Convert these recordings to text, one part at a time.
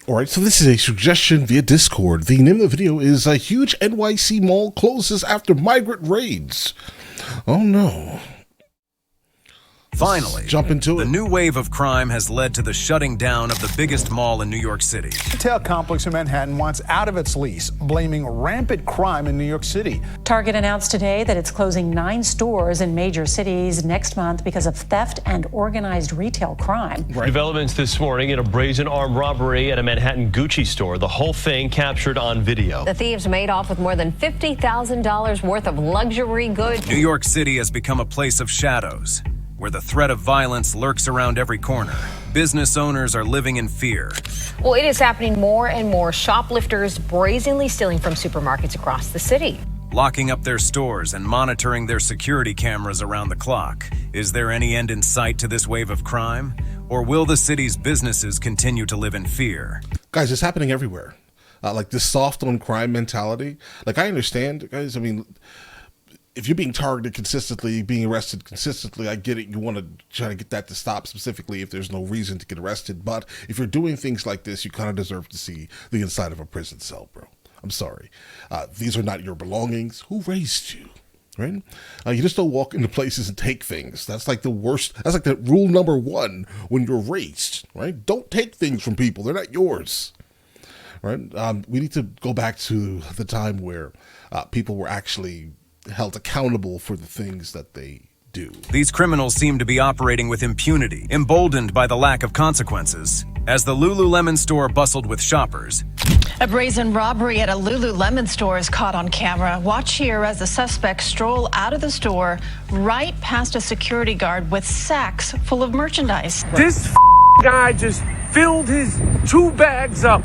All right, so this is a suggestion via Discord. The name of the video is a huge NYC mall closes after migrant raids. Oh no. Finally, jump into the it. new wave of crime has led to the shutting down of the biggest mall in New York City. Retail complex in Manhattan wants out of its lease, blaming rampant crime in New York City. Target announced today that it's closing 9 stores in major cities next month because of theft and organized retail crime. Right. Developments this morning in a brazen armed robbery at a Manhattan Gucci store. The whole thing captured on video. The thieves made off with more than $50,000 worth of luxury goods. New York City has become a place of shadows, where the threat of violence lurks around every corner. Business owners are living in fear. Well, it is happening more and more. Shoplifters brazenly stealing from supermarkets across the city, Locking up their stores and monitoring their security cameras around the clock. Is there any end in sight to this wave of crime? Or will the city's businesses continue to live in fear? Guys, it's happening everywhere. Like this soft on crime mentality. Like, I understand, guys. I mean, if you're being targeted consistently, being arrested consistently, I get it. You want to try to get that to stop, specifically if there's no reason to get arrested. But if you're doing things like this, you kind of deserve to see the inside of a prison cell, bro. I'm sorry. These are not your belongings. Who raised you? Right? You just don't walk into places and take things. That's like the worst. That's like the rule number 1 when you're raised, right? Don't take things from people. They're not yours. Right? We need to go back to the time where people were actually held accountable for the things that they do. These criminals seem to be operating with impunity, emboldened by the lack of consequences. As the Lululemon store bustled with shoppers, a brazen robbery at a Lululemon store is caught on camera. Watch here as the suspects stroll out of the store right past a security guard with sacks full of merchandise. This guy just filled his 2 bags up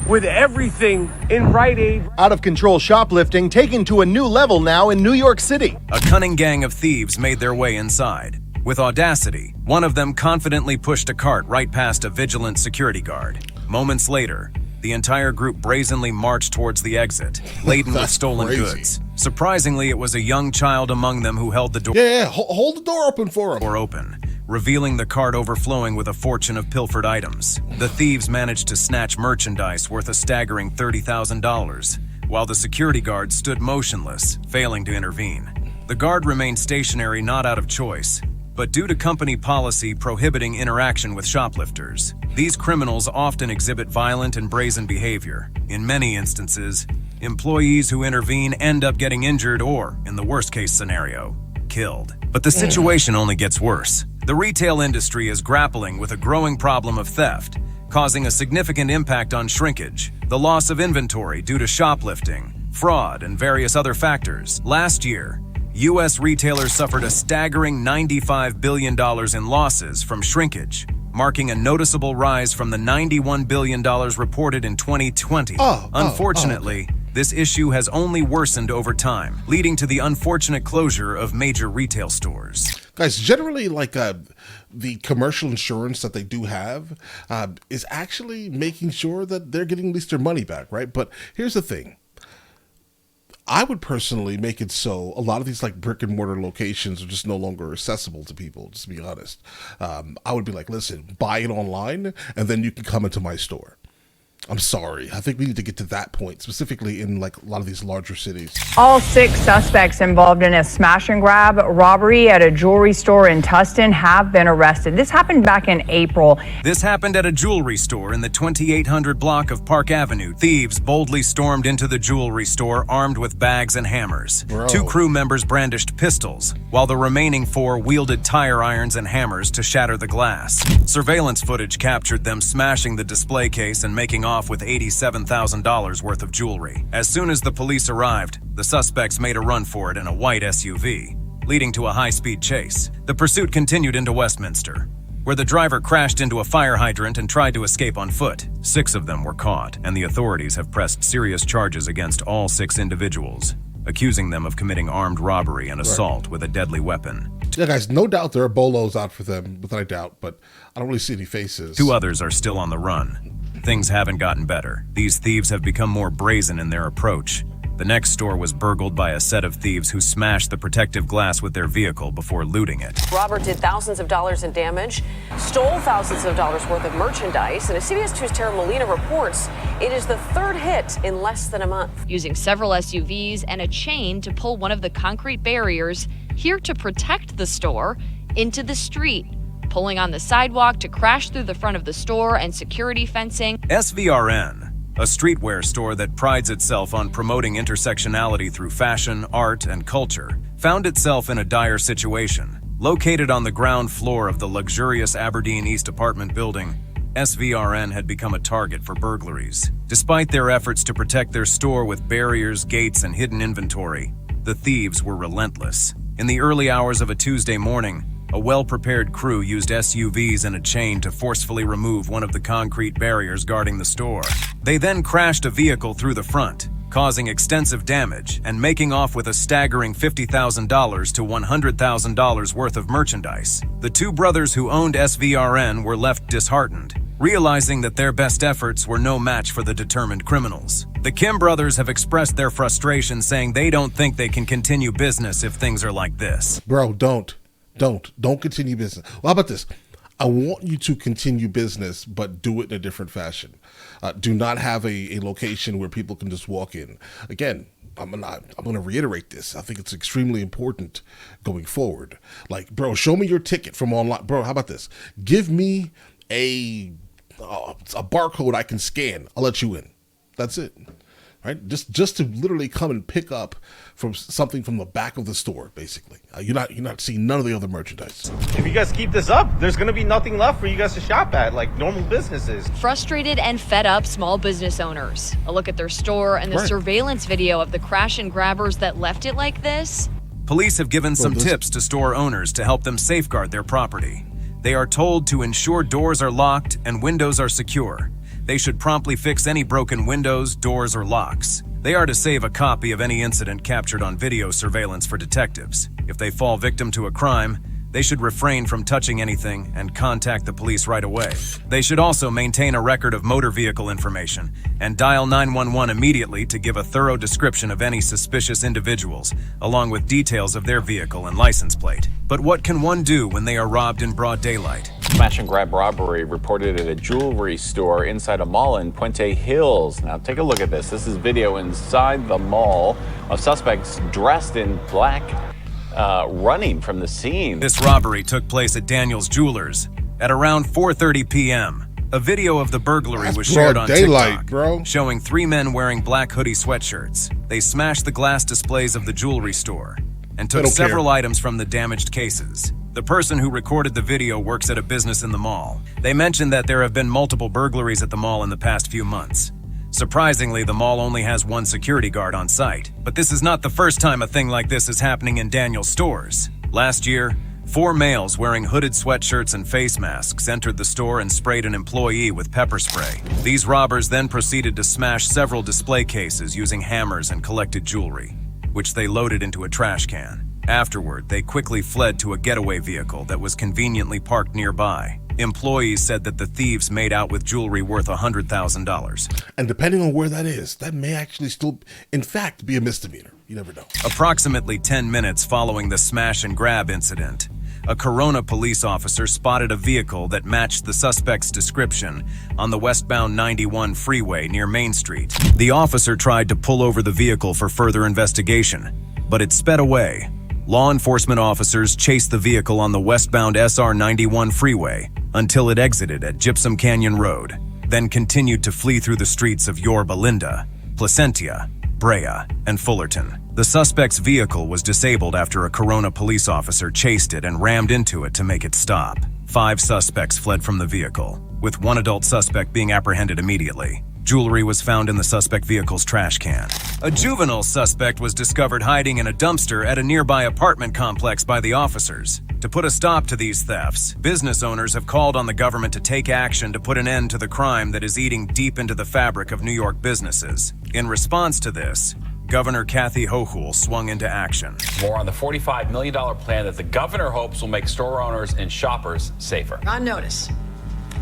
with everything in Rite Aid. Out of control shoplifting taken to a new level now in New York City. A cunning gang of thieves made their way inside. With audacity, one of them confidently pushed a cart right past a vigilant security guard. Moments later, the entire group brazenly marched towards the exit, laden with stolen goods. Surprisingly, it was a young child among them who held the door. Yeah, hold the door open for him. Revealing the cart overflowing with a fortune of pilfered items. The thieves managed to snatch merchandise worth a staggering $30,000, while the security guard stood motionless, failing to intervene. The guard remained stationary not out of choice, but due to company policy prohibiting interaction with shoplifters. These criminals often exhibit violent and brazen behavior. In many instances, employees who intervene end up getting injured or, in the worst-case scenario, killed. But the situation only gets worse. The retail industry is grappling with a growing problem of theft, causing a significant impact on shrinkage, the loss of inventory due to shoplifting, fraud, and various other factors. Last year, U.S. retailers suffered a staggering $95 billion in losses from shrinkage, marking a noticeable rise from the $91 billion reported in 2020. Unfortunately, this issue has only worsened over time, leading to the unfortunate closure of major retail stores. Guys, generally, like the commercial insurance that they do have is actually making sure that they're getting at least their money back, right? But here's the thing. I would personally make it so a lot of these like brick and mortar locations are just no longer accessible to people, just to be honest. I would be like, listen, buy it online and then you can come into my store. I'm sorry. I think we need to get to that point, specifically in like a lot of these larger cities. All 6 suspects involved in a smash and grab robbery at a jewelry store in Tustin have been arrested. This happened back in April. This happened at a jewelry store in the 2800 block of Park Avenue. Thieves boldly stormed into the jewelry store armed with bags and hammers. 2 crew members brandished pistols, while the remaining 4 wielded tire irons and hammers to shatter the glass. Surveillance footage captured them smashing the display case and making off with $87,000 worth of jewelry. As soon as the police arrived, the suspects made a run for it in a white SUV, leading to a high-speed chase. The pursuit continued into Westminster, where the driver crashed into a fire hydrant and tried to escape on foot. 6 of them were caught, and the authorities have pressed serious charges against all 6 individuals, accusing them of committing armed robbery and assault with a deadly weapon. Yeah, guys, no doubt there are bolos out for them, without a doubt, but I don't really see any faces. 2 others are still on the run. Things haven't gotten better. These thieves have become more brazen in their approach, The next store was burgled by a set of thieves who smashed the protective glass with their vehicle before looting it. Robert did thousands of dollars in damage, stole thousands of dollars worth of merchandise, and as CBS 2's Tara Molina reports, it is the third hit in less than a month. Using several SUVs and a chain to pull one of the concrete barriers here to protect the store into the street, pulling on the sidewalk to crash through the front of the store and security fencing. SVRN, a streetwear store that prides itself on promoting intersectionality through fashion, art, and culture, found itself in a dire situation. Located on the ground floor of the luxurious Aberdeen East apartment building, SVRN had become a target for burglaries. Despite their efforts to protect their store with barriers, gates, and hidden inventory, the thieves were relentless. In the early hours of a Tuesday morning, a well-prepared crew used SUVs and a chain to forcefully remove one of the concrete barriers guarding the store. They then crashed a vehicle through the front, causing extensive damage and making off with a staggering $50,000 to $100,000 worth of merchandise. The two brothers who owned SVRN were left disheartened, realizing that their best efforts were no match for the determined criminals. The Kim brothers have expressed their frustration, saying they don't think they can continue business if things are like this. Bro, don't continue business. Well, how about this? I want you to continue business, but do it in a different fashion. Do not have a location where people can just walk in. Again, I'm going to reiterate this. I think it's extremely important going forward. Like, bro, show me your ticket from online. Bro, how about this? Give me a barcode I can scan. I'll let you in. That's it. Right? Just to literally come and pick up from something from the back of the store, basically. You're not seeing none of the other merchandise. If you guys keep this up, there's going to be nothing left for you guys to shop at, like normal businesses. Frustrated and fed up small business owners. A look at their store and the surveillance video of the crash and grabbers that left it like this. Police have given some tips to store owners to help them safeguard their property. They are told to ensure doors are locked and windows are secure. They should promptly fix any broken windows, doors, or locks. They are to save a copy of any incident captured on video surveillance for detectives. If they fall victim to a crime, they should refrain from touching anything and contact the police right away. They should also maintain a record of motor vehicle information and dial 911 immediately to give a thorough description of any suspicious individuals, along with details of their vehicle and license plate. But what can one do when they are robbed in broad daylight? Smash and grab robbery reported at a jewelry store inside a mall in Puente Hills. Now take a look at this. This is video inside the mall of suspects dressed in black running from the scene. This robbery took place at Daniel's Jewelers at around 4:30 p.m. A video of the burglary was shared on TikTok, showing three men wearing black hoodie sweatshirts. They smashed the glass displays of the jewelry store and took several items from the damaged cases. The person who recorded the video works at a business in the mall. They mentioned that there have been multiple burglaries at the mall in the past few months. Surprisingly, the mall only has one security guard on site. But this is not the first time a thing like this is happening in Daniel's stores. Last year, 4 males wearing hooded sweatshirts and face masks entered the store and sprayed an employee with pepper spray. These robbers then proceeded to smash several display cases using hammers and collected jewelry, which they loaded into a trash can. Afterward, they quickly fled to a getaway vehicle that was conveniently parked nearby. Employees said that the thieves made out with jewelry worth $100,000. And depending on where that is, that may actually still, in fact, be a misdemeanor. You never know. Approximately 10 minutes following the smash and grab incident, a Corona police officer spotted a vehicle that matched the suspect's description on the westbound 91 freeway near Main Street. The officer tried to pull over the vehicle for further investigation, but it sped away. Law enforcement officers chased the vehicle on the westbound SR 91 freeway until it exited at Gypsum Canyon Road, then continued to flee through the streets of Yorba Linda, Placentia, Brea, and Fullerton. The suspect's vehicle was disabled after a Corona police officer chased it and rammed into it to make it stop. 5 suspects fled from the vehicle, with one adult suspect being apprehended immediately. Jewelry was found in the suspect vehicle's trash can. A juvenile suspect was discovered hiding in a dumpster at a nearby apartment complex by the officers. To put a stop to these thefts, business owners have called on the government to take action to put an end to the crime that is eating deep into the fabric of New York businesses. In response to this, Governor Kathy Hochul swung into action. More on the $45 million plan that the governor hopes will make store owners and shoppers safer. On notice.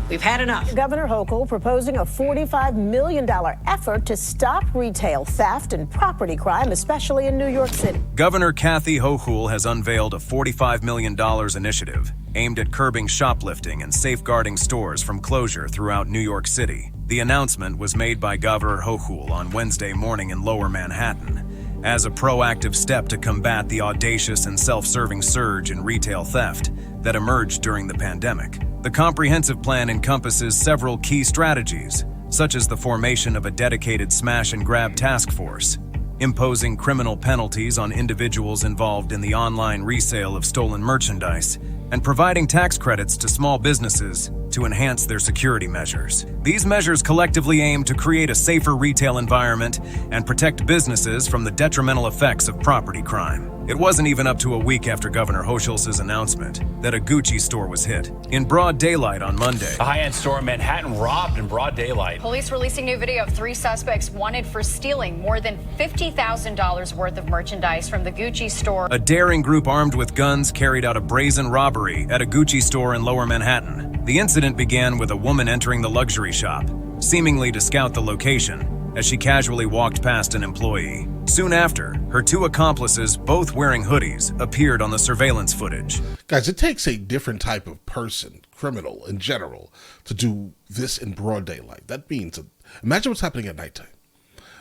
We've had enough. Governor Hochul proposing a $45 million effort to stop retail theft and property crime, especially in New York City. Governor Kathy Hochul has unveiled a $45 million initiative aimed at curbing shoplifting and safeguarding stores from closure throughout New York City. The announcement was made by Governor Hochul on Wednesday morning in Lower Manhattan as a proactive step to combat the audacious and self-serving surge in retail theft that emerged during the pandemic. The comprehensive plan encompasses several key strategies, such as the formation of a dedicated smash-and-grab task force, imposing criminal penalties on individuals involved in the online resale of stolen merchandise, and providing tax credits to small businesses to enhance their security measures. These measures collectively aim to create a safer retail environment and protect businesses from the detrimental effects of property crime. It wasn't even up to a week after Governor Hochul's announcement that a Gucci store was hit in broad daylight on Monday. A high-end store in Manhattan robbed in broad daylight. Police releasing new video of 3 suspects wanted for stealing more than $50,000 worth of merchandise from the Gucci store. A daring group armed with guns carried out a brazen robbery at a Gucci store in Lower Manhattan. The incident began with a woman entering the luxury shop, seemingly to scout the location, as she casually walked past an employee. Soon after, her 2 accomplices, both wearing hoodies, appeared on the surveillance footage. Guys, it takes a different type of person, criminal in general, to do this in broad daylight. That means, imagine what's happening at nighttime.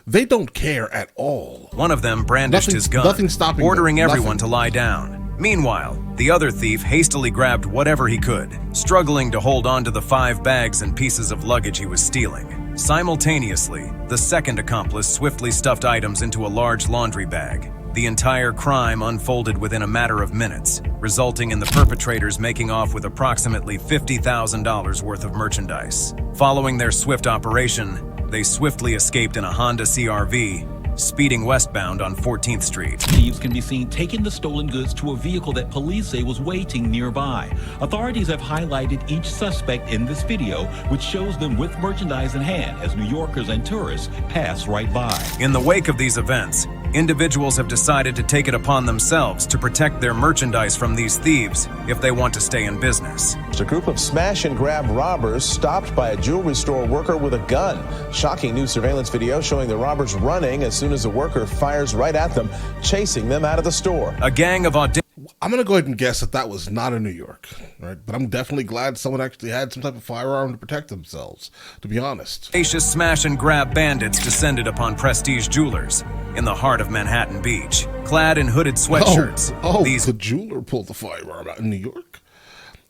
They don't care at all. One of them brandished his gun, ordering everyone to lie down. Meanwhile, the other thief hastily grabbed whatever he could, struggling to hold on to the 5 bags and pieces of luggage he was stealing. Simultaneously, the second accomplice swiftly stuffed items into a large laundry bag. The entire crime unfolded within a matter of minutes, resulting in the perpetrators making off with approximately $50,000 worth of merchandise. Following their swift operation, they swiftly escaped in a Honda CR-V, speeding westbound on 14th Street. Thieves can be seen taking the stolen goods to a vehicle that police say was waiting nearby. Authorities have highlighted each suspect in this video, which shows them with merchandise in hand as New Yorkers and tourists pass right by. In the wake of these events, individuals have decided to take it upon themselves to protect their merchandise from these thieves if they want to stay in business. A group of smash-and-grab robbers stopped by a jewelry store worker with a gun. Shocking new surveillance video showing the robbers running as soon as the worker fires right at them, chasing them out of the store. A gang of I'm going to go ahead and guess that was not in New York, right? But I'm definitely glad someone actually had some type of firearm to protect themselves, to be honest. Audacious smash-and-grab bandits descended upon prestige jewelers in the heart of Manhattan Beach, clad in hooded sweatshirts. These the jeweler pulled the firearm out in New York?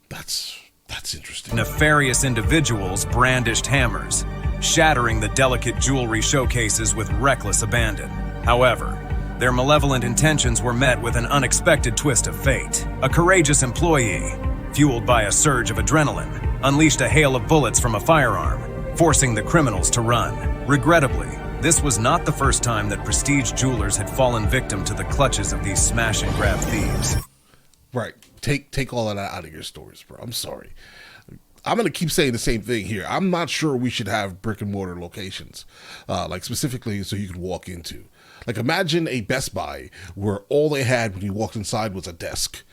That's interesting. Nefarious individuals brandished hammers, shattering the delicate jewelry showcases with reckless abandon. However, their malevolent intentions were met with an unexpected twist of fate. A courageous employee, fueled by a surge of adrenaline, unleashed a hail of bullets from a firearm, forcing the criminals to run. Regrettably, this was not the first time that prestige jewelers had fallen victim to the clutches of these smash-and-grab thieves. Right. Take all of that out of your stories, bro. I'm sorry. I'm going to keep saying the same thing here. I'm not sure we should have brick and mortar locations, like specifically so you could walk into. Like imagine a Best Buy where all they had when you walked inside was a desk.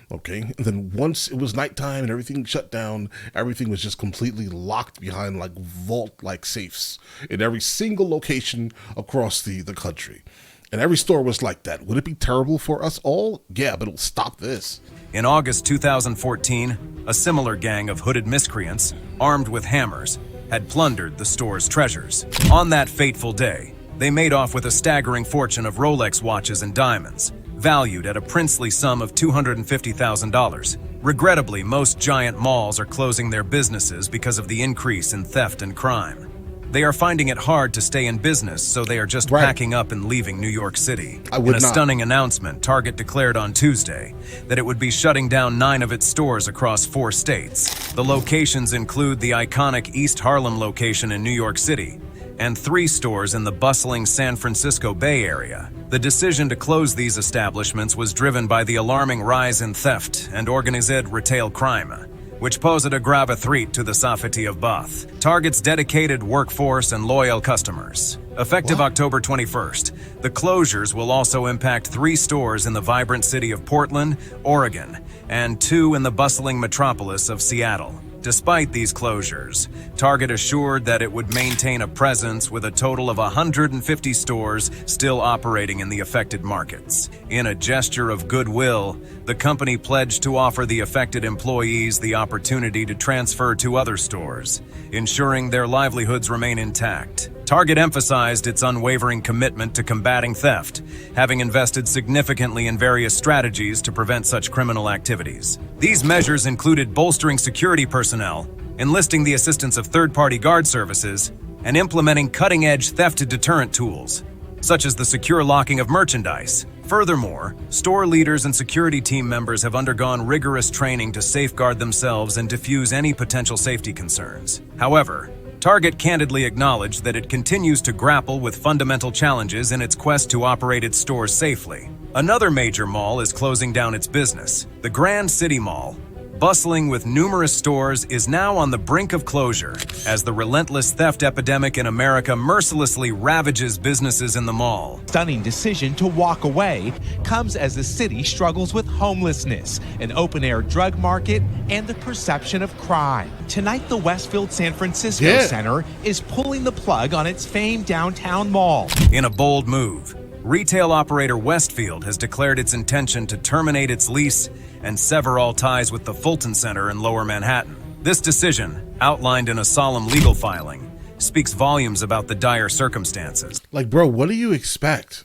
Okay. And then once it was nighttime and everything shut down, everything was just completely locked behind like vault-like safes in every single location across the country. And every store was like that. Would it be terrible for us all? Yeah, but it'll stop this. In August 2014, a similar gang of hooded miscreants, armed with hammers, had plundered the store's treasures. On that fateful day, they made off with a staggering fortune of Rolex watches and diamonds, valued at a princely sum of $250,000. Regrettably, most giant malls are closing their businesses because of the increase in theft and crime. They are finding it hard to stay in business, so they are just packing up and leaving New York City. In a stunning announcement, Target declared on Tuesday that it would be shutting down 9 of its stores across 4 states. The locations include the iconic East Harlem location in New York City and 3 stores in the bustling San Francisco Bay Area. The decision to close these establishments was driven by the alarming rise in theft and organized retail crime, which pose a grave threat to the safety of both Target's dedicated workforce and loyal customers. Effective October 21st, the closures will also impact 3 stores in the vibrant city of Portland, Oregon, and 2 in the bustling metropolis of Seattle. Despite these closures, Target assured that it would maintain a presence with a total of 150 stores still operating in the affected markets. In a gesture of goodwill, the company pledged to offer the affected employees the opportunity to transfer to other stores, ensuring their livelihoods remain intact. Target emphasized its unwavering commitment to combating theft, having invested significantly in various strategies to prevent such criminal activities. These measures included bolstering security personnel, enlisting the assistance of third-party guard services, and implementing cutting-edge theft deterrent tools, such as the secure locking of merchandise. Furthermore, store leaders and security team members have undergone rigorous training to safeguard themselves and defuse any potential safety concerns. However, Target candidly acknowledged that it continues to grapple with fundamental challenges in its quest to operate its stores safely. Another major mall is closing down its business. The Grand City Mall, bustling with numerous stores, is now on the brink of closure as the relentless theft epidemic in America mercilessly ravages businesses in the mall. Stunning decision to walk away comes as the city struggles with homelessness, an open-air drug market, and the perception of crime. Tonight, the Westfield San Francisco Center is pulling the plug on its famed downtown mall. In a bold move, retail operator Westfield has declared its intention to terminate its lease and sever all ties with the Fulton Center in Lower Manhattan. This decision, outlined in a solemn legal filing, speaks volumes about the dire circumstances. Like, bro, what do you expect?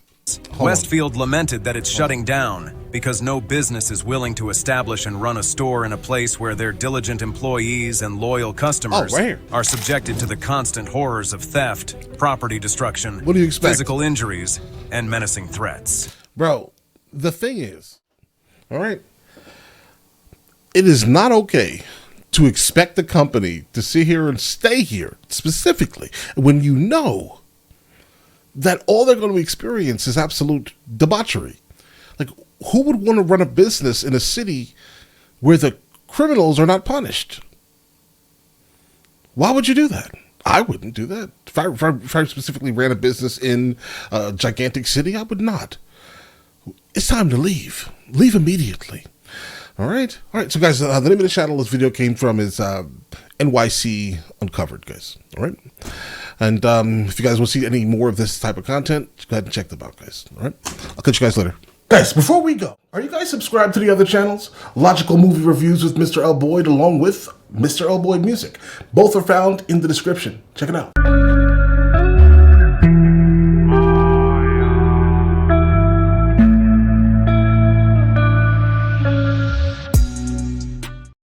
Westfield lamented that it's shutting down because no business is willing to establish and run a store in a place where their diligent employees and loyal customers are subjected to the constant horrors of theft, property destruction, what do you expect? Physical injuries, and menacing threats. Bro, the thing is, all right, it is not okay to expect the company to sit here and stay here specifically when you know that all they're going to experience is absolute debauchery. Like, who would want to run a business in a city where the criminals are not punished? Why would you do that? I wouldn't do that. If I specifically ran a business in a gigantic city, I would not. It's time to leave. Leave immediately. All right. So, guys, the name of the channel this video came from is NYC Uncovered, guys. All right. And if you guys want to see any more of this type of content, go ahead and check them out, guys. All right. I'll catch you guys later. Guys, before we go, are you guys subscribed to the other channels? Logical Movie Reviews with Mr. L. Boyd, along with Mr. L. Boyd Music. Both are found in the description. Check it out.